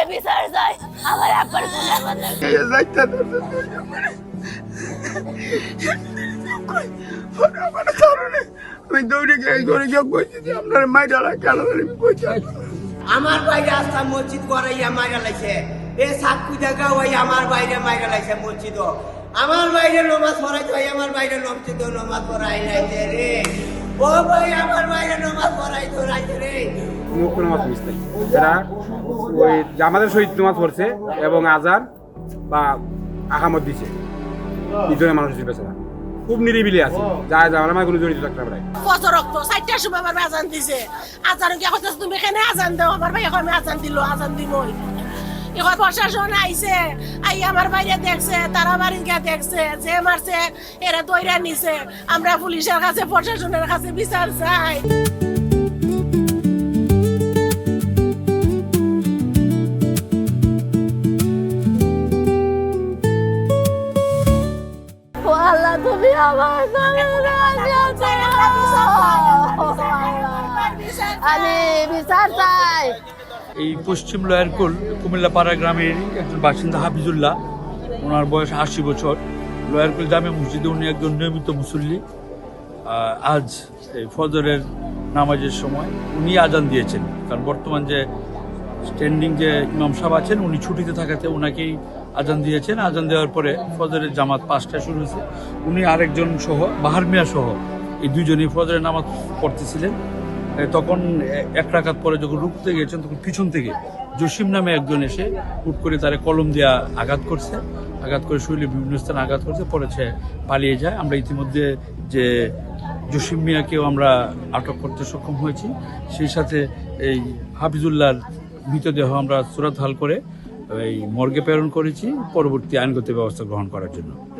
কাছে বিচার যায় আমার আব্বার গুনার বদলে আমি দৌড়ে গিয়ে ঘরে গিয়ে বলছি যে আপনার মাইডালা কেন আমার বাইরে আসতাম মসজিদ করাইয়া মাইরা লাইছে এ সাতকু জায়গা ওই আমার বাইরে মাইরা লাইছে মসজিদ আমার বাইরে নমাজ পড়াইতে হয় আমার বাইরে মসজিদ নমাজ পড়াই লাইছে রে ও ভাই আমার বাইরে নমাজ পড়াইতে লাইছে রে মুখ নামাজ মিস্তাই এরা ওই আমাদের শহীদ নামাজ পড়ছে এবং আজান বা আহামত দিছে ইজনের মানুষ হিসেবে খুব নিরিবিলি আছে যা যা আমার কোনো জড়িত থাকতে পারে কত রক্ত 4টার সময় আমার আজান দিছে আজান কি কইতাছ তুমি এখানে আজান দাও আমার ভাই এখন আজান দিল আজান দিমই এখন প্রশাসন আইছে আই আমার বাইরে দেখছে তারা বাড়ি গিয়ে দেখছে যে মারছে এরা দইরা নিছে আমরা পুলিশের কাছে প্রশাসনের কাছে বিচার চাই আল্লাহ তুমি আমার আমি বিচার চাই। এই পশ্চিম লয়ারকুল কুমিল্লা পাড়া গ্রামের একজন বাসিন্দা হাফিজুল্লাহ, ওনার বয়স 80 বছর। লয়ারকুল জামে মসজিদে উনি একজন নিয়মিত মুসল্লি। আজ এই ফজরের নামাজের সময় উনি আজান দিয়েছেন, কারণ বর্তমান যে স্ট্যান্ডিং যে ইমাম সাহেব আছেন উনি ছুটিতে থাকাতে ওনাকেই আজান দিয়েছেন। আজান দেওয়ার পরে ফজরের জামাত 5টায় শুরু হয়েছে। উনি আরেকজন সহ বাহার মিয়া সহ এই দুজনেই ফজরের নামাজ পড়তেছিলেন। তখন এক রাকাত পরে যখন রুকুতে গিয়েছেন তখন পিছন থেকে জসিম নামে একজন এসে হুট করে তারে কলম দেওয়া আঘাত করছে, আঘাত করে শরীরে বিভিন্ন স্থানে আঘাত করছে, পরে সে পালিয়ে যায়। আমরা ইতিমধ্যে যে জসিম মিয়াকেও আমরা আটক করতে সক্ষম হয়েছি, সেই সাথে এই হাফিজুল্লাহর মৃতদেহ আমরা সুরাতহাল করে এই মর্গে প্রেরণ করেছি পরবর্তী আইনগত ব্যবস্থা গ্রহণ করার জন্য।